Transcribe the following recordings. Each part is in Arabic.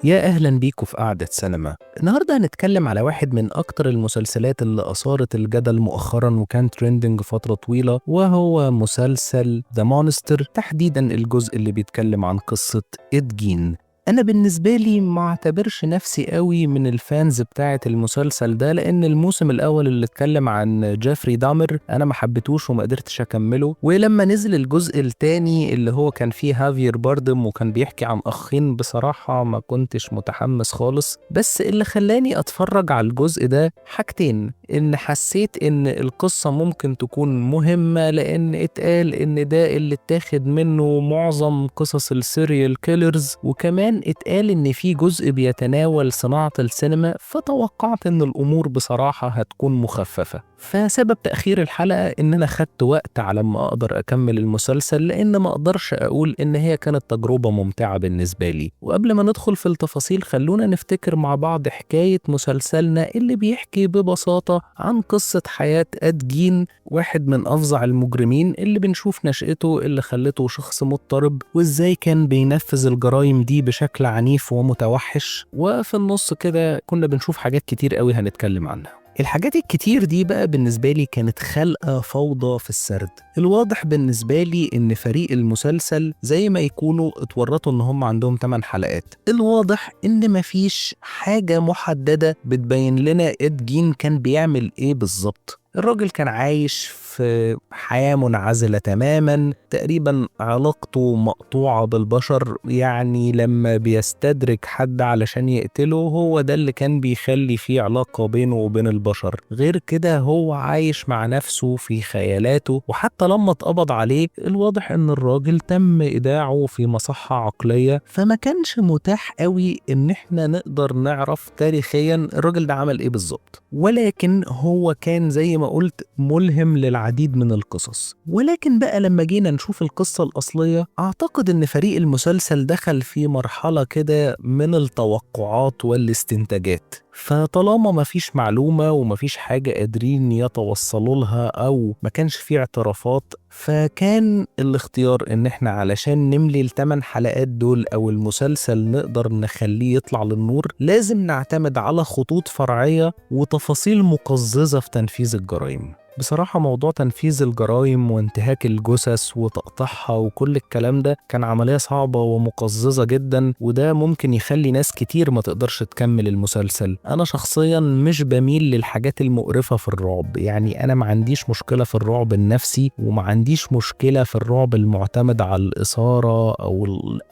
يا أهلا بيكم في قعدة سينما. النهاردة هنتكلم على واحد من أكتر المسلسلات اللي أثارت الجدل مؤخرا وكان تريندنج فترة طويلة، وهو مسلسل ذا مونستر، تحديدا الجزء اللي بيتكلم عن قصة إد جين. أنا بالنسبة لي ما اعتبرش نفسي قوي من الفانز بتاعة المسلسل ده، لأن الموسم الأول اللي اتكلم عن جيفري دامر أنا ما حبيتوش وما قدرتش أكمله، ولما نزل الجزء التاني اللي هو كان فيه هافير باردم وكان بيحكي عن أخين، بصراحة ما كنتش متحمس خالص. بس اللي خلاني أتفرج على الجزء ده حاجتين: إن حسيت إن القصة ممكن تكون مهمة، لأن اتقال إن ده اللي اتاخد منه معظم قصص السيريال كيلرز، وكمان اتقال إن في جزء بيتناول صناعة السينما، فتوقعت إن الأمور بصراحة هتكون مخففة. فسبب تأخير الحلقة إن أنا خدت وقت على ما أقدر أكمل المسلسل، لأن ما أقدرش أقول إن هي كانت تجربة ممتعة بالنسبة لي. وقبل ما ندخل في التفاصيل خلونا نفتكر مع بعض حكاية مسلسلنا اللي بيحكي ببساطة عن قصة حياة إد جين، واحد من أفظع المجرمين اللي بنشوف نشأته اللي خلته شخص مضطرب، وإزاي كان بينفذ الجرائم دي بشكل عنيف ومتوحش. وفي النص كده كنا بنشوف حاجات كتير قوي هنتكلم عنها. الحاجات الكتير دي بقى بالنسبة لي كانت خلقة فوضى في السرد. الواضح بالنسبة لي إن فريق المسلسل زي ما يكونوا اتورطوا إن هم عندهم 8 حلقات. الواضح إن مفيش حاجة محددة بتبين لنا إد جين كان بيعمل إيه بالظبط. الراجل كان عايش في حياة منعزلة تماما، تقريبا علاقته مقطوعة بالبشر، يعني لما بيستدرك حد علشان يقتله هو ده اللي كان بيخلي فيه علاقة بينه وبين البشر. غير كده هو عايش مع نفسه في خيالاته، وحتى لما اتقبض عليه الواضح ان الراجل تم ايداعه في مصحة عقلية، فما كانش متاح قوي ان احنا نقدر نعرف تاريخيا الراجل ده عمل ايه بالظبط. ولكن هو كان زي ما قلت ملهم للعديد من القصص. ولكن بقى لما جينا نشوف القصة الأصلية، أعتقد إن فريق المسلسل دخل في مرحلة كده من التوقعات والاستنتاجات. فطالما مفيش معلومة ومفيش حاجة قادرين يتوصلوا لها أو ما كانش فيه اعترافات، فكان الاختيار إن احنا علشان نملي ال8 حلقات دول أو المسلسل نقدر نخليه يطلع للنور، لازم نعتمد على خطوط فرعية وتفاصيل مقززة في تنفيذ الجرائم. بصراحة موضوع تنفيذ الجرائم وانتهاك الجثث وتقطيعها وكل الكلام ده كان عملية صعبة ومقززة جدا، وده ممكن يخلي ناس كتير ما تقدرش تكمل المسلسل. أنا شخصيا مش بميل للحاجات المقرفة في الرعب، يعني أنا ما عنديش مشكلة في الرعب النفسي وما عنديش مشكلة في الرعب المعتمد على الإثارة أو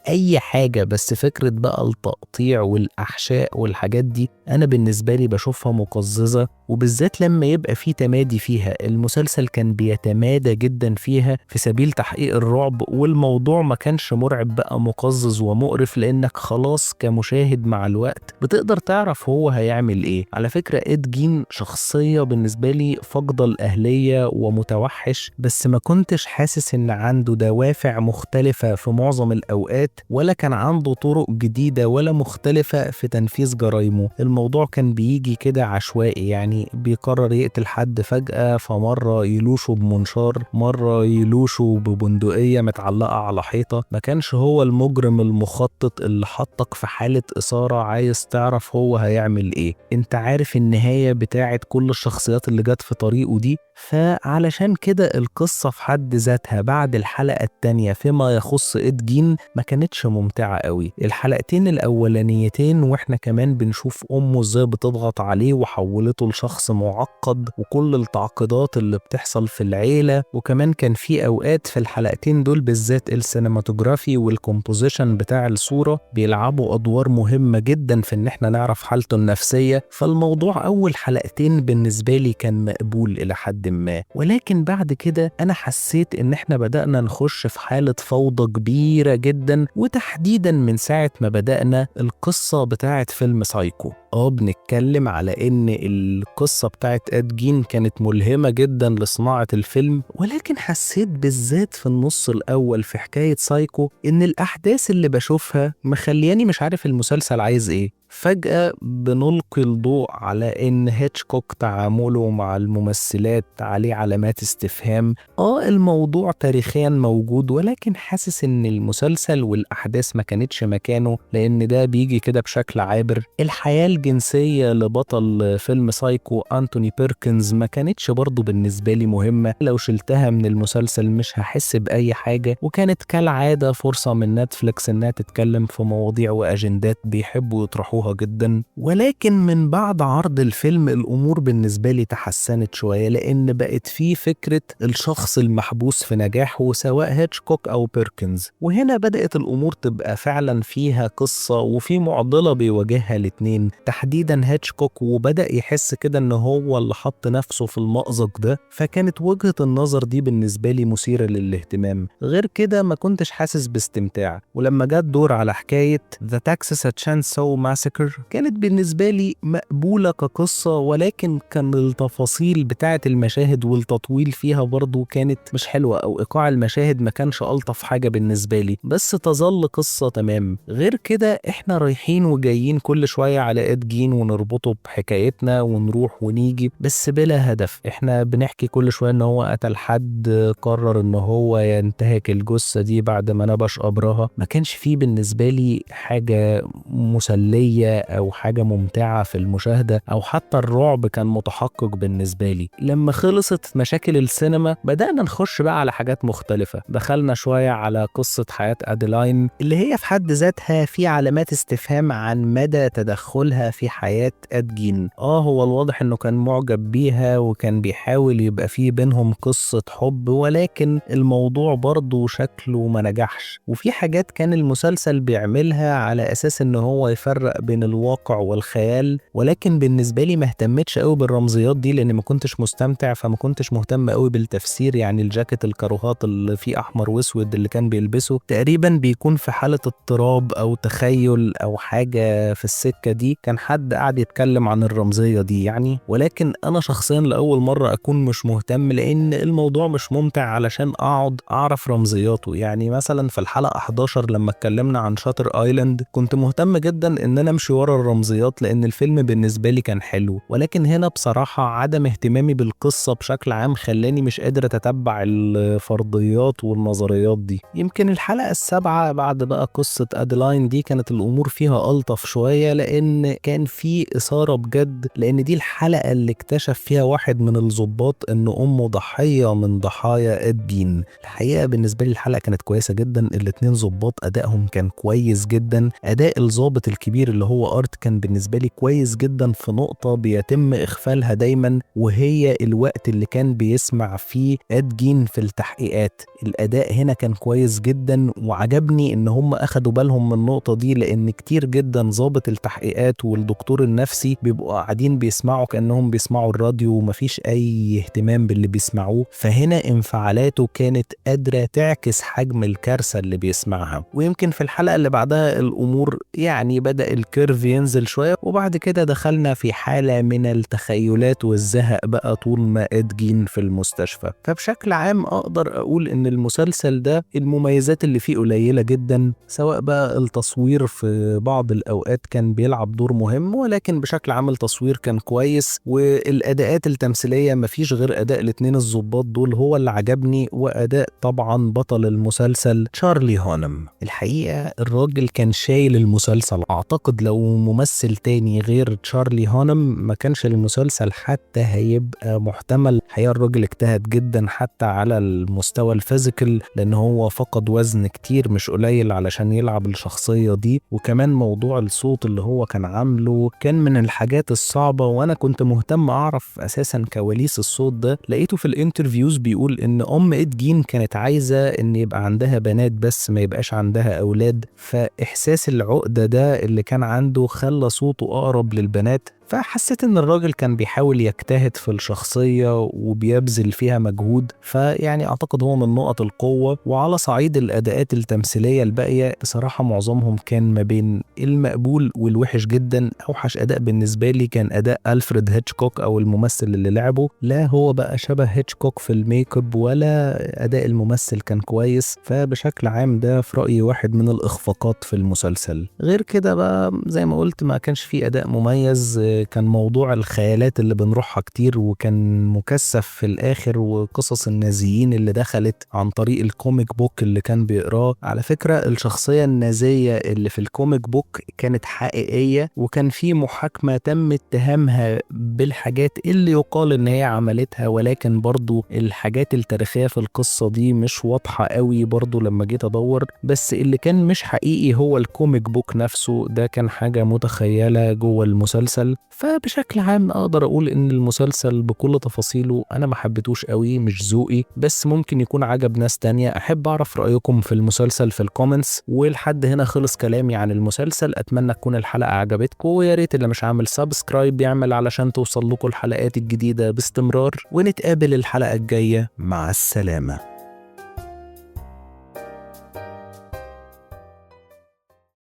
أي حاجة، بس فكرة بقى التقطيع والأحشاء والحاجات دي أنا بالنسبة لي بشوفها مقززة، وبالذات لما يبقى في تمادي فيها. المسلسل كان بيتمادى جدا فيها في سبيل تحقيق الرعب، والموضوع ما كانش مرعب بقى مقزز ومقرف، لانك خلاص كمشاهد مع الوقت بتقدر تعرف هو هيعمل ايه. على فكرة إد جين شخصية بالنسبة لي فاقدة الأهلية ومتوحش، بس ما كنتش حاسس ان عنده دوافع مختلفة في معظم الأوقات، ولا كان عنده طرق جديدة ولا مختلفة في تنفيذ جرائمه. الموضوع كان بيجي كده عشوائي، يعني بيقرر يقتل حد فجأة، فمرة يلوشه بمنشار، مرة يلوشه ببندقية متعلقة على حيطة. ما كانش هو المجرم المخطط اللي حطك في حالة إثارة عايز تعرف هو هيعمل ايه. انت عارف النهاية بتاعت كل الشخصيات اللي جت في طريقه دي. فعلشان كده القصة في حد ذاتها بعد الحلقة التانية فيما يخص إد جين ما كانتش ممتعة قوي. الحلقتين الأولانيتين واحنا كمان بنشوف أمه ازاي بتضغط عليه وحولته لشخص معقد، وكل التعقيدات اللي بتحصل في العيلة. وكمان كان في أوقات في الحلقتين دول بالذات السينماتوجرافي والكومبوزيشن بتاع الصورة بيلعبوا أدوار مهمة جدا في إن احنا نعرف حالته النفسية. فالموضوع أول حلقتين بالنسبة لي كان مقبول إلى حد ما، ولكن بعد كده أنا حسيت إن احنا بدأنا نخش في حالة فوضى كبيرة جدا، وتحديدا من ساعة ما بدأنا القصة بتاعت فيلم سايكو. بنتكلم على ان القصة بتاعت اد جين كانت ملهمة جدا لصناعة الفيلم، ولكن حسيت بالذات في النص الاول في حكاية سايكو ان الاحداث اللي بشوفها مخلياني مش عارف المسلسل عايز ايه. فجأة بنلقي الضوء على إن هيتشكوك تعامله مع الممثلات عليه علامات استفهام. الموضوع تاريخيا موجود، ولكن حاسس إن المسلسل والأحداث ما كانتش مكانه، لأن ده بيجي كده بشكل عابر. الحياة الجنسية لبطل فيلم سايكو أنتوني بيركنز ما كانتش برضو بالنسبة لي مهمة، لو شلتها من المسلسل مش هحس بأي حاجة. وكانت كالعادة فرصة من نتفليكس إنها تتكلم في مواضيع وأجندات بيحبوا يطرحوها جدا. ولكن من بعد عرض الفيلم الأمور بالنسبة لي تحسنت شوية، لأن بقت فيه فكرة الشخص المحبوس في نجاحه سواء هيتشكوك أو بيركنز، وهنا بدأت الأمور تبقى فعلا فيها قصة وفي معضلة بيواجهها الاتنين، تحديدا هيتشكوك، وبدأ يحس كده إن هو اللي حط نفسه في المأزق ده. فكانت وجهة النظر دي بالنسبة لي مثيرة للاهتمام، غير كده ما كنتش حاسس باستمتاع. ولما جت دور على حكاية The Texas Chainsaw Massacre كانت بالنسبة لي مقبولة كقصة، ولكن كان التفاصيل بتاعة المشاهد والتطويل فيها برضو كانت مش حلوة، أو إيقاع المشاهد ما كانش ألطف حاجة بالنسبة لي، بس تظل قصة تمام. غير كده إحنا رايحين وجايين كل شوية على إد جين ونربطه بحكايتنا ونروح ونيجي بس بلا هدف. إحنا بنحكي كل شوية إن هو قتل حد، قرر إن هو ينتهك الجثة دي بعد ما نبش قبرها. ما كانش فيه بالنسبة لي حاجة مسلية أو حاجة ممتعة في المشاهدة، أو حتى الرعب كان متحقق بالنسبة لي. لما خلصت مشاكل السينما بدأنا نخش بقى على حاجات مختلفة. دخلنا شوية على قصة حياة أديلاين اللي هي في حد ذاتها في علامات استفهام عن مدى تدخلها في حياة إد جين. هو الواضح إنه كان معجب بيها وكان بيحاول يبقى فيه بينهم قصة حب، ولكن الموضوع برضه شكله ما نجحش. وفي حاجات كان المسلسل بيعملها على أساس إنه هو يفرق بين الواقع والخيال، ولكن بالنسبة لي ما اهتمتش قوي بالرمزيات دي لأن ما كنتش مستمتع، فما كنتش مهتم قوي بالتفسير. يعني الجاكيت الكاروهات اللي فيه أحمر وأسود اللي كان بيلبسه تقريبا بيكون في حالة اضطراب أو تخيل أو حاجة في السكة دي، كان حد قاعد يتكلم عن الرمزية دي يعني. ولكن أنا شخصيا لأول مرة أكون مش مهتم، لأن الموضوع مش ممتع علشان أقعد أعرف رمزياته. يعني مثلا في الحلقة 11 لما اتكلمنا عن شاتر آيلاند كنت مهتم جدا إن أنا أمشي ورا الرمزيات لأن الفيلم بالنسبة لي كان حلو، ولكن هنا بصراحة عدم اهتمامي بالقصة بشكل عام خلاني مش قادر أتتبع الفرضيات والنظريات دي. يمكن الحلقة السابعة بعد بقى قصة أديلاين دي كانت الأمور فيها ألطف شوية، لأن كان في إثارة بجد، لأن دي الحلقة اللي اكتشف فيها واحد من الضباط إن أمه ضحية من ضحايا إد جين. الحقيقة بالنسبة لي الحلقة كانت كويسة جدا، الاتنين ضباط أدائهم كان كويس جدا. أداء الضابط الكبير اللي هو أرت كان بالنسبة لي كويس جدا في نقطة بيتم إغفالها دايما، وهي الوقت اللي كان بيسمع فيه إد جين في التحقيقات. الأداء هنا كان كويس جدا، وعجبني إن هم أخدوا بالهم من النقطة دي، لأن كتير جدا ضابط التحقيقات والدكتور النفسي بيبقوا قاعدين بيسمعوا كأنهم بيسمعوا الراديو ومفيش أي اهتمام باللي بيسمعوه، فهنا انفعالاته كانت قادرة تعكس حجم الكارثة اللي بيسمعها. ويمكن في الحلقة اللي بعدها الأمور يعني بدأ الكيرف ينزل شوية، وبعد كده دخلنا في حالة من التخيلات والزهق بقى طول ما إد جين في المستشفى. فبشكل عام أقدر أقول إن المسلسل ده المميزات اللي فيه قليلة جدا، سواء بقى التصوير في بعض الأوقات كان بيلعب دور مهم، ولكن بشكل عام التصوير كان كويس، والأداءات التمثيلية مفيش غير أداء الاتنين الضباط دول هو اللي عجبني، وأداء طبعا بطل المسلسل تشارلي هونم. الحقيقة الراجل كان شايل المسلسل، أعتقد لو ممثل تاني غير تشارلي هونم ما كانش المسلسل حتى هيبقى محتمل. الحقيقة الراجل اجتهد جدا حتى على المستوى الفيزيكال، لأن هو فقد وزن كتير مش قليل علشان يلعب الشخصية دي. وكمان موضوع الصوت اللي هو كان عامله كان من الحاجات الصعبة، وأنا كنت مهتم أعرف أساسا كواليس الصوت ده. لقيته في الانترفيوز بيقول إن إد جين كانت عايزة إن يبقى عندها بنات بس ما يبقاش عندها أولاد، فإحساس العقدة ده اللي كان عنده خلى صوته أقرب للبنات. فحسيت ان الراجل كان بيحاول يجتهد في الشخصية وبيبذل فيها مجهود، فيعني اعتقد هو من نقط القوة. وعلى صعيد الاداءات التمثيلية الباقية بصراحة معظمهم كان ما بين المقبول والوحش جدا. اوحش اداء بالنسبة لي كان اداء ألفريد هيتشكوك او الممثل اللي لعبه، لا هو بقى شبه هيتشكوك في الميك اب ولا اداء الممثل كان كويس. فبشكل عام ده في رأيي واحد من الاخفاقات في المسلسل. غير كده بقى زي ما قلت ما كانش فيه اداء مميز، كان موضوع الخيالات اللي بنروحها كتير وكان مكثف في الاخر، وقصص النازيين اللي دخلت عن طريق الكوميك بوك اللي كان بيقراه. على فكرة الشخصية النازية اللي في الكوميك بوك كانت حقيقية، وكان في محاكمة تم اتهامها بالحاجات اللي يقال ان هي عملتها، ولكن برضو الحاجات التاريخية في القصة دي مش واضحة قوي برضو لما جيت ادور. بس اللي كان مش حقيقي هو الكوميك بوك نفسه، ده كان حاجة متخيلة جوه المسلسل. فبشكل عام اقدر اقول ان المسلسل بكل تفاصيله انا ما حبيتوش قوي، مش ذوقي، بس ممكن يكون عجب ناس تانية. احب اعرف رأيكم في المسلسل في الكومنتس. ولحد هنا خلص كلامي عن المسلسل، اتمنى تكون الحلقة عجبتكم، ويا ريت اللي مش عامل سبسكرايب يعمل علشان توصل لكم الحلقات الجديدة باستمرار. ونتقابل الحلقة الجاية، مع السلامة.